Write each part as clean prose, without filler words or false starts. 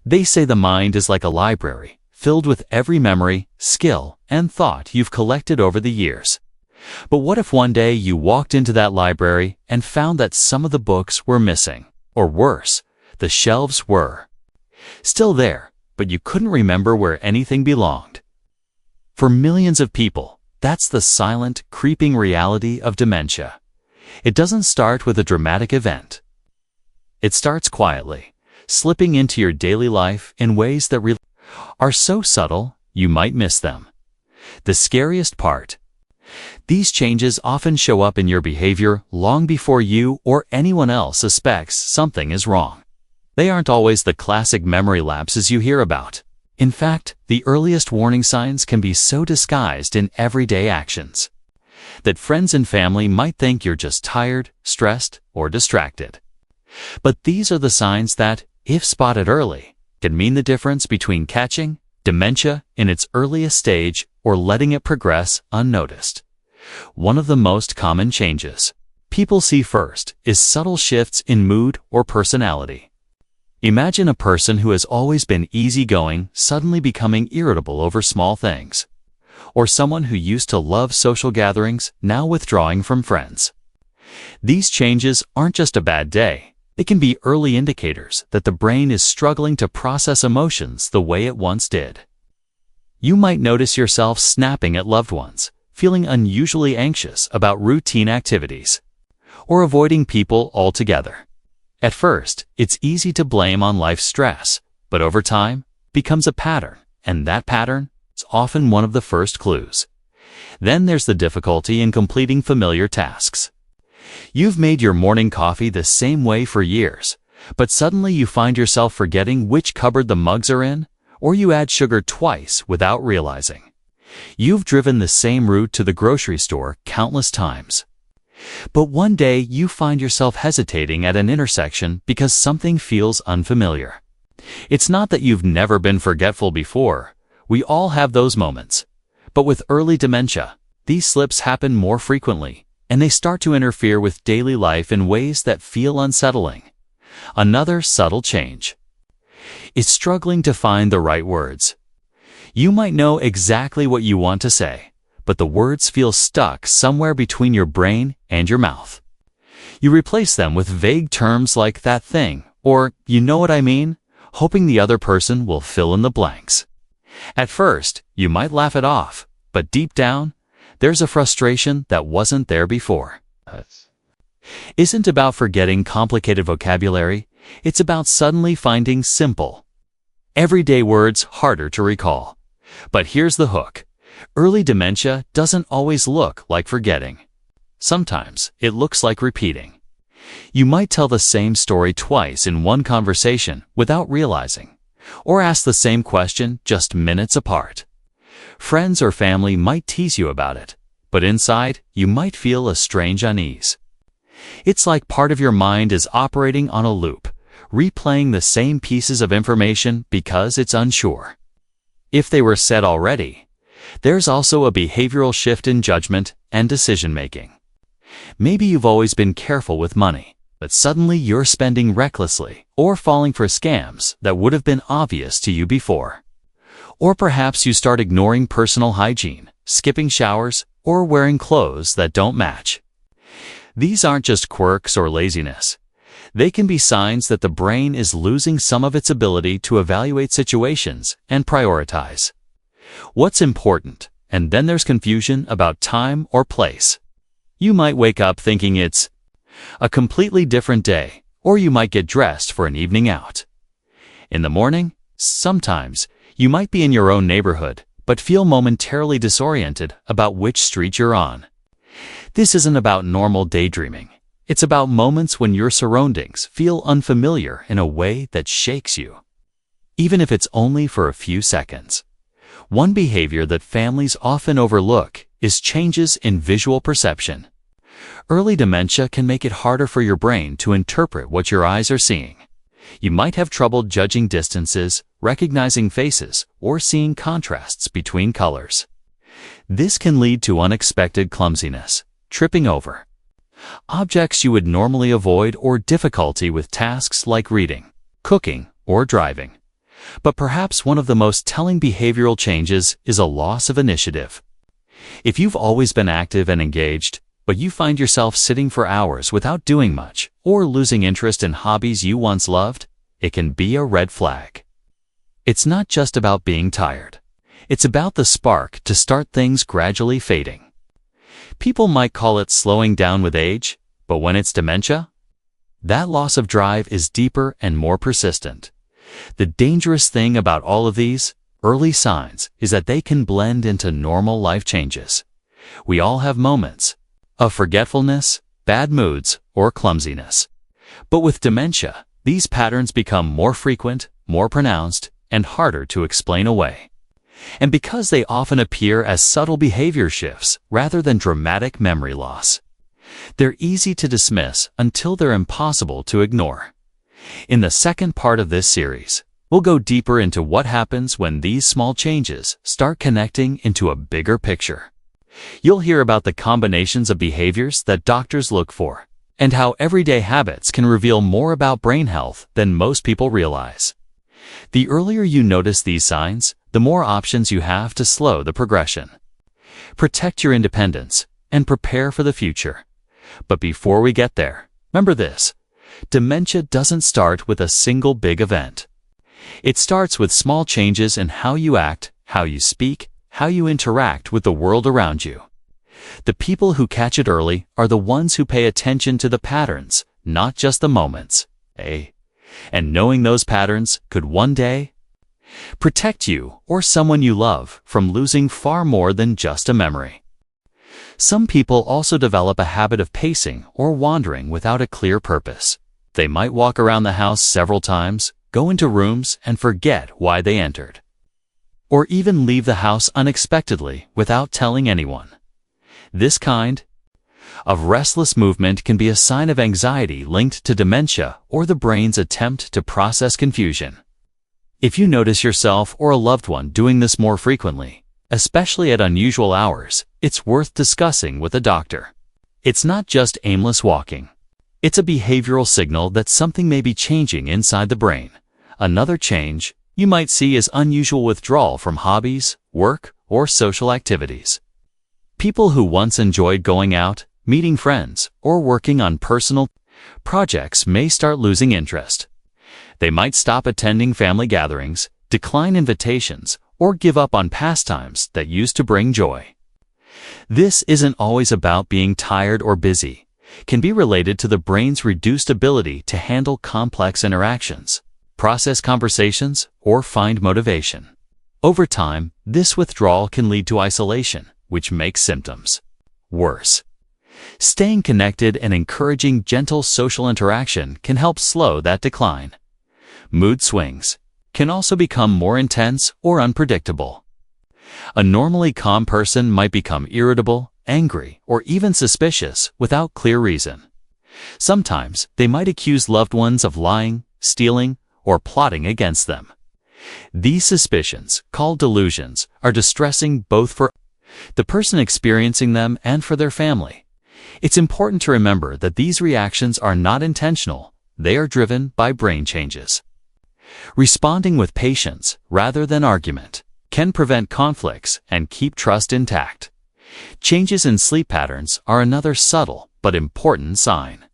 They say the mind is like a library, filled with every memory, skill, and thought you've collected over the years. But what if one day you walked into that library and found that some of the books were missing? Or worse, the shelves were still there, but you couldn't remember where anything belonged. For millions of people, that's the silent, creeping reality of dementia. It doesn't start with a dramatic event. It starts quietly, slipping into your daily life in ways that are so subtle you might miss them. The scariest part: these changes often show up in your behavior long before you or anyone else suspects something is wrong. They aren't always the classic memory lapses you hear about. In fact, the earliest warning signs can be so disguised in everyday actions that friends and family might think you're just tired, stressed, or distracted. But these are the signs that, if spotted early, can mean the difference between catching dementia in its earliest stage or letting it progress unnoticed. One of the most common changes people see first is subtle shifts in mood or personality. Imagine a person who has always been easygoing suddenly becoming irritable over small things, or someone who used to love social gatherings now withdrawing from friends. These changes aren't just a bad day. They can be early indicators that the brain is struggling to process emotions the way it once did. You might notice yourself snapping at loved ones, feeling unusually anxious about routine activities, or avoiding people altogether. At first, it's easy to blame on life's stress, but over time, it becomes a pattern, and that pattern is often one of the first clues. Then there's the difficulty in completing familiar tasks. You've made your morning coffee the same way for years, but suddenly you find yourself forgetting which cupboard the mugs are in, or you add sugar twice without realizing. You've driven the same route to the grocery store countless times. But one day you find yourself hesitating at an intersection because something feels unfamiliar. It's not that you've never been forgetful before. We all have those moments. But with early dementia, these slips happen more frequently, and they start to interfere with daily life in ways that feel unsettling. Another subtle change is struggling to find the right words. You might know exactly what you want to say, but the words feel stuck somewhere between your brain and your mouth. You replace them with vague terms like "that thing" or "you know what I mean," hoping the other person will fill in the blanks. At first, you might laugh it off, but deep down, there's a frustration that wasn't there before. Isn't about forgetting complicated vocabulary, it's about suddenly finding simple, everyday words harder to recall. But here's the hook. Early dementia doesn't always look like forgetting. Sometimes it looks like repeating. You might tell the same story twice in one conversation without realizing, or ask the same question just minutes apart. Friends or family might tease you about it, but inside you might feel a strange unease. It's like part of your mind is operating on a loop, replaying the same pieces of information because it's unsure if they were said already. There's also a behavioral shift in judgment and decision-making. Maybe you've always been careful with money, but suddenly you're spending recklessly or falling for scams that would have been obvious to you before. Or perhaps you start ignoring personal hygiene, skipping showers, or wearing clothes that don't match. These aren't just quirks or laziness. They can be signs that the brain is losing some of its ability to evaluate situations and prioritize what's important, and then there's confusion about time or place. You might wake up thinking it's a completely different day, or you might get dressed for an evening out. In the morning, sometimes, you might be in your own neighborhood, but feel momentarily disoriented about which street you're on. This isn't about normal daydreaming. It's about moments when your surroundings feel unfamiliar in a way that shakes you, even if it's only for a few seconds. One behavior that families often overlook is changes in visual perception. Early dementia can make it harder for your brain to interpret what your eyes are seeing. You might have trouble judging distances, recognizing faces, or seeing contrasts between colors. This can lead to unexpected clumsiness, tripping over objects you would normally avoid, or difficulty with tasks like reading, cooking, or driving. But perhaps one of the most telling behavioral changes is a loss of initiative. If you've always been active and engaged, but you find yourself sitting for hours without doing much or losing interest in hobbies you once loved, it can be a red flag. It's not just about being tired. It's about the spark to start things gradually fading. People might call it slowing down with age, but when it's dementia, that loss of drive is deeper and more persistent. The dangerous thing about all of these early signs is that they can blend into normal life changes. We all have moments of forgetfulness, bad moods, or clumsiness. But with dementia, these patterns become more frequent, more pronounced, and harder to explain away. And because they often appear as subtle behavior shifts rather than dramatic memory loss, they're easy to dismiss until they're impossible to ignore. In the second part of this series, we'll go deeper into what happens when these small changes start connecting into a bigger picture. You'll hear about the combinations of behaviors that doctors look for, and how everyday habits can reveal more about brain health than most people realize. The earlier you notice these signs, the more options you have to slow the progression. Protect your independence and prepare for the future. But before we get there, remember this: dementia doesn't start with a single big event. It starts with small changes in how you act, how you speak, how you interact with the world around you. The people who catch it early are the ones who pay attention to the patterns, not just the moments. And knowing those patterns could one day protect you or someone you love from losing far more than just a memory. Some people also develop a habit of pacing or wandering without a clear purpose. They might walk around the house several times, go into rooms and forget why they entered, or even leave the house unexpectedly without telling anyone. This kind of restless movement can be a sign of anxiety linked to dementia or the brain's attempt to process confusion. If you notice yourself or a loved one doing this more frequently, especially at unusual hours, it's worth discussing with a doctor. It's not just aimless walking. It's a behavioral signal that something may be changing inside the brain. Another change you might see is unusual withdrawal from hobbies, work, or social activities. People who once enjoyed going out, meeting friends, or working on personal projects may start losing interest. They might stop attending family gatherings, decline invitations, or give up on pastimes that used to bring joy. This isn't always about being tired or busy. It can be related to the brain's reduced ability to handle complex interactions, process conversations, or find motivation. Over time, this withdrawal can lead to isolation, which makes symptoms worse. Staying connected and encouraging gentle social interaction can help slow that decline. Mood swings can also become more intense or unpredictable. A normally calm person might become irritable, angry, or even suspicious without clear reason. Sometimes they might accuse loved ones of lying, stealing, or plotting against them. These suspicions, called delusions, are distressing both for the person experiencing them and for their family. It's important to remember that these reactions are not intentional. They are driven by brain changes. Responding with patience rather than argument can prevent conflicts and keep trust intact. Changes in sleep patterns are another subtle but important sign.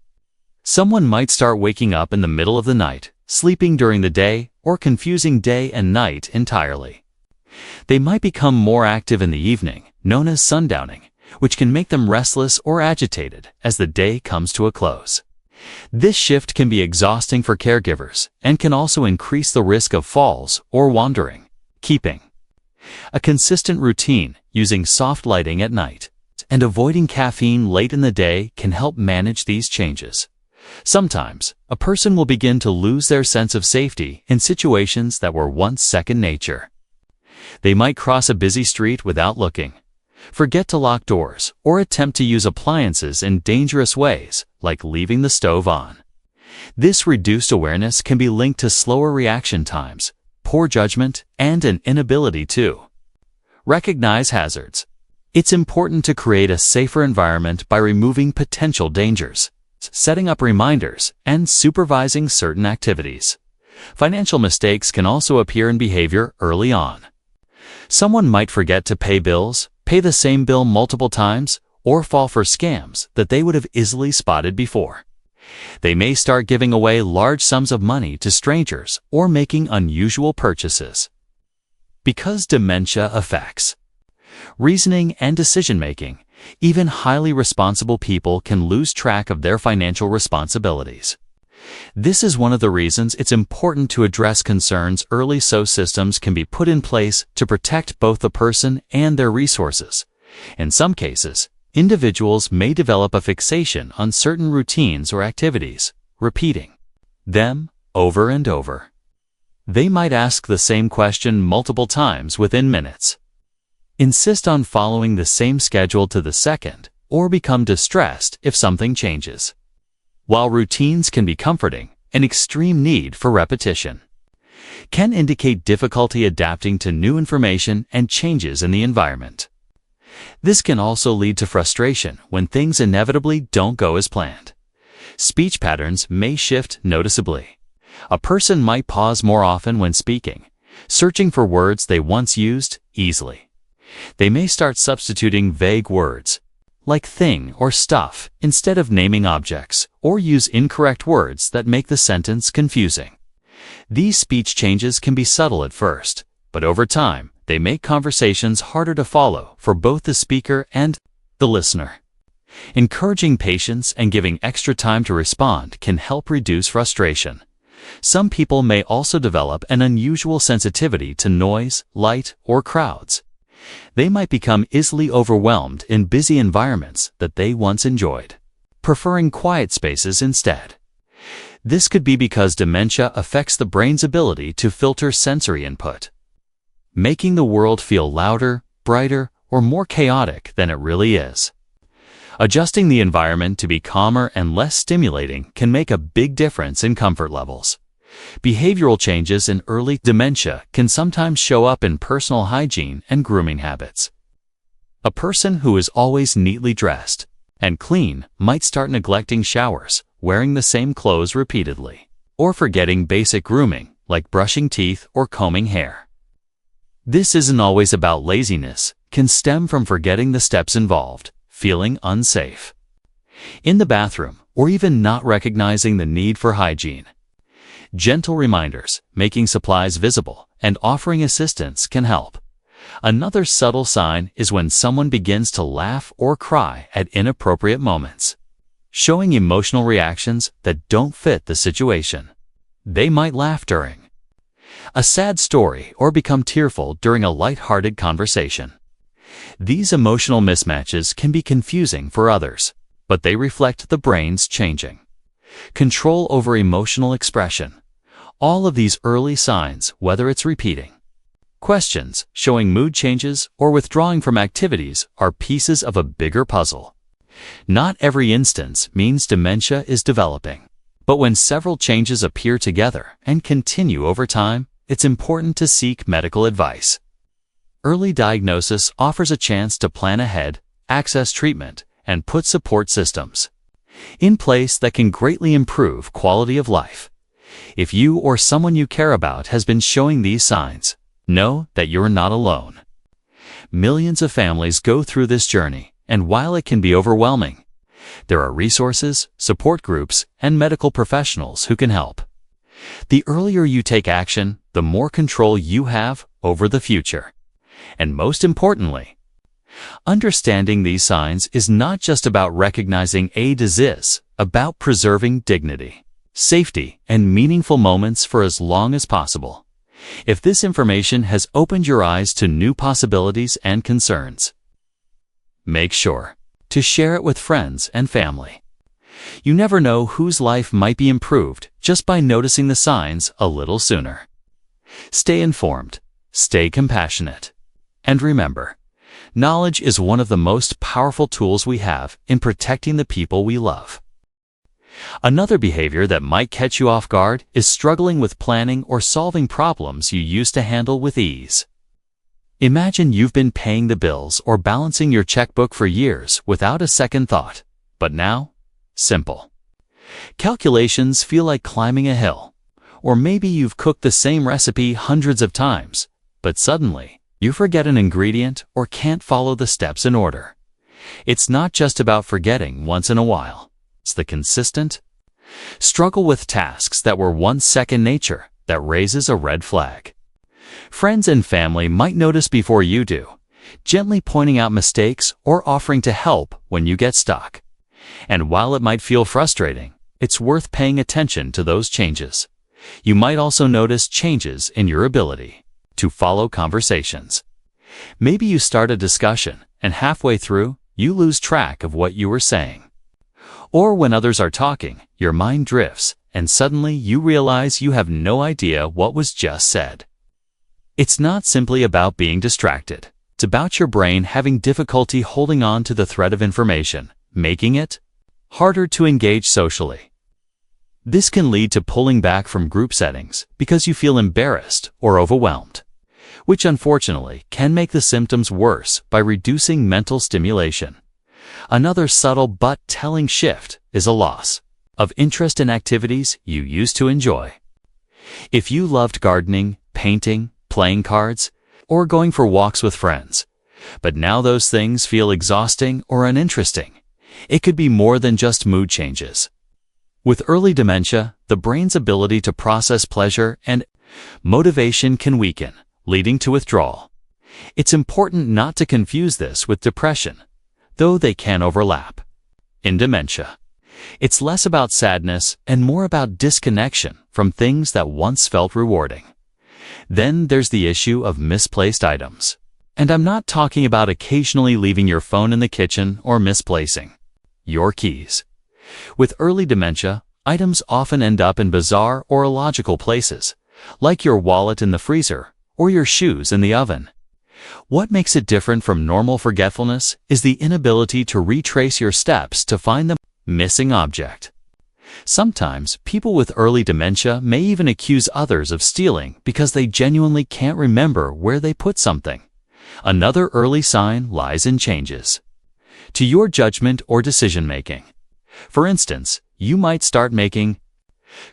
Someone might start waking up in the middle of the night, sleeping during the day, or confusing day and night entirely. They might become more active in the evening, known as sundowning, which can make them restless or agitated as the day comes to a close. This shift can be exhausting for caregivers and can also increase the risk of falls or wandering. Keeping a consistent routine, using soft lighting at night, and avoiding caffeine late in the day can help manage these changes. Sometimes, a person will begin to lose their sense of safety in situations that were once second nature. They might cross a busy street without looking, forget to lock doors, or attempt to use appliances in dangerous ways, like leaving the stove on. This reduced awareness can be linked to slower reaction times, poor judgment, and an inability to recognize hazards. It's important to create a safer environment by removing potential dangers, setting up reminders, and supervising certain activities. Financial mistakes can also appear in behavior early on. Someone might forget to pay bills, pay the same bill multiple times, or fall for scams that they would have easily spotted before. They may start giving away large sums of money to strangers or making unusual purchases. Because dementia affects reasoning and decision-making, even highly responsible people can lose track of their financial responsibilities. This is one of the reasons it's important to address concerns early so systems can be put in place to protect both the person and their resources. In some cases, individuals may develop a fixation on certain routines or activities, repeating them over and over. They might ask the same question multiple times within minutes, insist on following the same schedule to the second, or become distressed if something changes. While routines can be comforting, an extreme need for repetition can indicate difficulty adapting to new information and changes in the environment. This can also lead to frustration when things inevitably don't go as planned. Speech patterns may shift noticeably. A person might pause more often when speaking, searching for words they once used easily. They may start substituting vague words, like thing or stuff, instead of naming objects, or use incorrect words that make the sentence confusing. These speech changes can be subtle at first, but over time, they make conversations harder to follow for both the speaker and the listener. Encouraging patience and giving extra time to respond can help reduce frustration. Some people may also develop an unusual sensitivity to noise, light, or crowds. They might become easily overwhelmed in busy environments that they once enjoyed, preferring quiet spaces instead. This could be because dementia affects the brain's ability to filter sensory input, making the world feel louder, brighter, or more chaotic than it really is. Adjusting the environment to be calmer and less stimulating can make a big difference in comfort levels. Behavioral changes in early dementia can sometimes show up in personal hygiene and grooming habits. A person who is always neatly dressed and clean might start neglecting showers, wearing the same clothes repeatedly, or forgetting basic grooming like brushing teeth or combing hair. This isn't always about laziness, can stem from forgetting the steps involved, feeling unsafe in the bathroom, or even not recognizing the need for hygiene. Gentle reminders, making supplies visible, and offering assistance can help. Another subtle sign is when someone begins to laugh or cry at inappropriate moments, showing emotional reactions that don't fit the situation. They might laugh during a sad story or become tearful during a light-hearted conversation. These emotional mismatches can be confusing for others, but they reflect the brain's changing control over emotional expression. All of these early signs, whether it's repeating questions, showing mood changes, or withdrawing from activities, are pieces of a bigger puzzle. Not every instance means dementia is developing, but when several changes appear together and continue over time, it's important to seek medical advice. Early diagnosis offers a chance to plan ahead, access treatment, and put support systems in place that can greatly improve quality of life. If you or someone you care about has been showing these signs, know that you're not alone. Millions of families go through this journey, and while it can be overwhelming, there are resources, support groups, and medical professionals who can help. The earlier you take action, the more control you have over the future. And most importantly, understanding these signs is not just about recognizing a disease, about preserving dignity, safety, and meaningful moments for as long as possible. If this information has opened your eyes to new possibilities and concerns, make sure to share it with friends and family. You never know whose life might be improved just by noticing the signs a little sooner. Stay informed, stay compassionate, and remember, knowledge is one of the most powerful tools we have in protecting the people we love. Another behavior that might catch you off guard is struggling with planning or solving problems you used to handle with ease. Imagine you've been paying the bills or balancing your checkbook for years without a second thought, but now, simple calculations feel like climbing a hill. Or maybe you've cooked the same recipe hundreds of times, but suddenly you forget an ingredient or can't follow the steps in order. It's not just about forgetting once in a while. It's the consistent struggle with tasks that were once second nature that raises a red flag. Friends and family might notice before you do, gently pointing out mistakes or offering to help when you get stuck. And while it might feel frustrating, it's worth paying attention to those changes. You might also notice changes in your ability to follow conversations. Maybe you start a discussion and halfway through, you lose track of what you were saying. Or when others are talking, your mind drifts and suddenly you realize you have no idea what was just said. It's not simply about being distracted. It's about your brain having difficulty holding on to the thread of information, making it harder to engage socially. This can lead to pulling back from group settings because you feel embarrassed or overwhelmed, which unfortunately can make the symptoms worse by reducing mental stimulation. Another subtle but telling shift is a loss of interest in activities you used to enjoy. If you loved gardening, painting, playing cards, or going for walks with friends, but now those things feel exhausting or uninteresting, it could be more than just mood changes. With early dementia, the brain's ability to process pleasure and motivation can weaken, leading to withdrawal. It's important not to confuse this with depression, though they can overlap. In dementia, it's less about sadness and more about disconnection from things that once felt rewarding. Then there's the issue of misplaced items. And I'm not talking about occasionally leaving your phone in the kitchen or misplacing your keys. With early dementia, items often end up in bizarre or illogical places, like your wallet in the freezer or your shoes in the oven. What makes it different from normal forgetfulness is the inability to retrace your steps to find the missing object. Sometimes, people with early dementia may even accuse others of stealing because they genuinely can't remember where they put something. Another early sign lies in changes to your judgment or decision-making. For instance, you might start making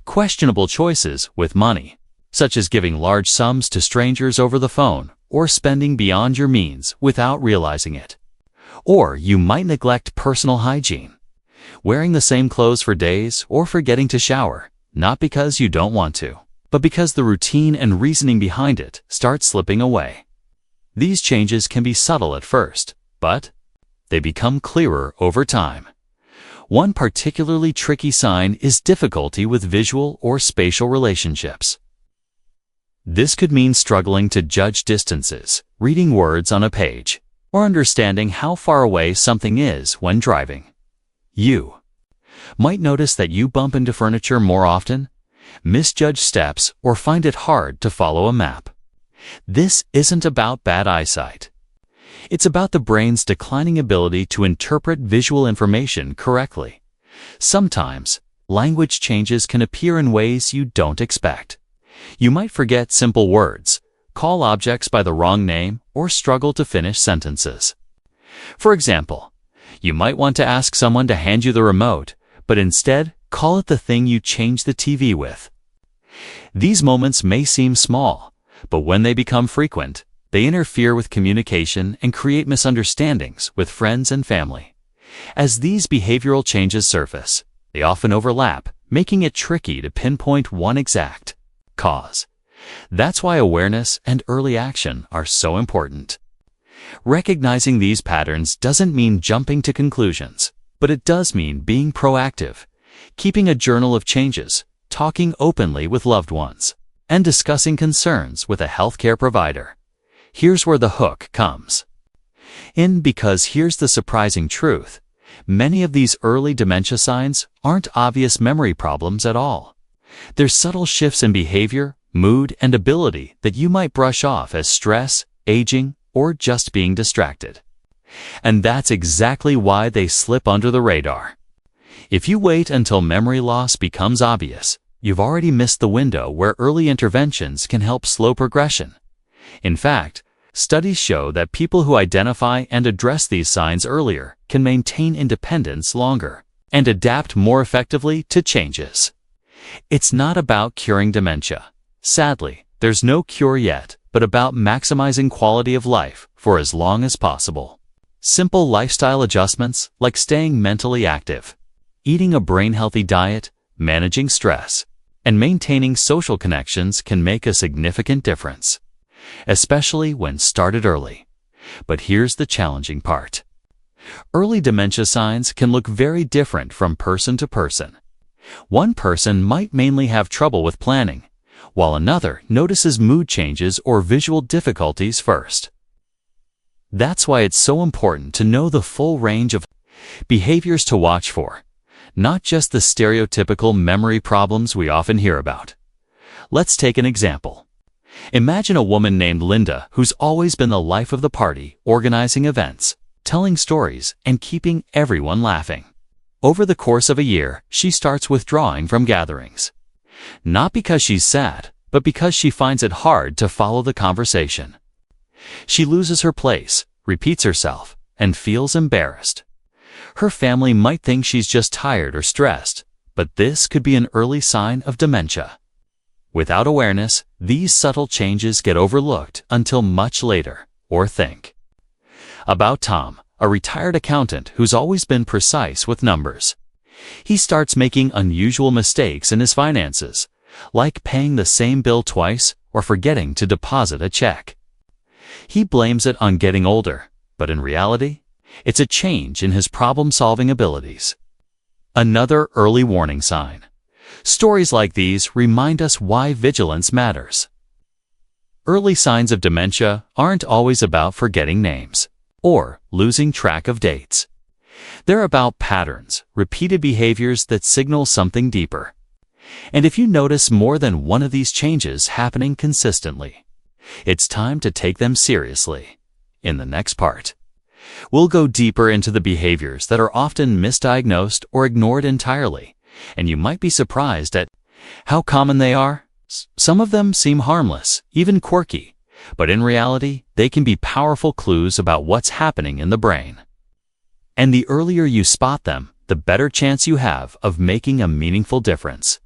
questionable choices with money, such as giving large sums to strangers over the phone or spending beyond your means without realizing it. Or you might neglect personal hygiene, wearing the same clothes for days or forgetting to shower, not because you don't want to, but because the routine and reasoning behind it start slipping away. These changes can be subtle at first, but they become clearer over time. One particularly tricky sign is difficulty with visual or spatial relationships. This could mean struggling to judge distances, reading words on a page, or understanding how far away something is when driving. You might notice that you bump into furniture more often, misjudge steps, or find it hard to follow a map. This isn't about bad eyesight. It's about the brain's declining ability to interpret visual information correctly. Sometimes, language changes can appear in ways you don't expect. You might forget simple words, call objects by the wrong name, or struggle to finish sentences. For example, you might want to ask someone to hand you the remote, but instead call it the thing you change the TV with. These moments may seem small, but when they become frequent, they interfere with communication and create misunderstandings with friends and family. As these behavioral changes surface, they often overlap, making it tricky to pinpoint one exact cause. That's why awareness and early action are so important. Recognizing these patterns doesn't mean jumping to conclusions, but it does mean being proactive, keeping a journal of changes, talking openly with loved ones, and discussing concerns with a healthcare provider. Here's where the hook comes in, because here's the surprising truth. Many of these early dementia signs aren't obvious memory problems at all. They're subtle shifts in behavior, mood, and ability that you might brush off as stress, aging, or just being distracted. And that's exactly why they slip under the radar. If you wait until memory loss becomes obvious, you've already missed the window where early interventions can help slow progression. In fact, studies show that people who identify and address these signs earlier can maintain independence longer and adapt more effectively to changes. It's not about curing dementia. Sadly, there's no cure yet, but about maximizing quality of life for as long as possible. Simple lifestyle adjustments like staying mentally active, eating a brain-healthy diet, managing stress, and maintaining social connections can make a significant difference, especially when started early. But here's the challenging part. Early dementia signs can look very different from person to person. One person might mainly have trouble with planning, while another notices mood changes or visual difficulties first. That's why it's so important to know the full range of behaviors to watch for, not just the stereotypical memory problems we often hear about. Let's take an example. Imagine a woman named Linda who's always been the life of the party, organizing events, telling stories, and keeping everyone laughing. Over the course of a year, she starts withdrawing from gatherings. Not because she's sad, but because she finds it hard to follow the conversation. She loses her place, repeats herself, and feels embarrassed. Her family might think she's just tired or stressed, but this could be an early sign of dementia. Without awareness, these subtle changes get overlooked until much later. Or think about Tom, a retired accountant who's always been precise with numbers. He starts making unusual mistakes in his finances, like paying the same bill twice or forgetting to deposit a check. He blames it on getting older, but in reality, it's a change in his problem-solving abilities. Another early warning sign. Stories like these remind us why vigilance matters. Early signs of dementia aren't always about forgetting names or losing track of dates. They're about patterns, repeated behaviors that signal something deeper. And if you notice more than one of these changes happening consistently, it's time to take them seriously. In the next part, we'll go deeper into the behaviors that are often misdiagnosed or ignored entirely, and you might be surprised at how common they are. Some of them seem harmless, even quirky, but in reality, they can be powerful clues about what's happening in the brain. And the earlier you spot them, the better chance you have of making a meaningful difference.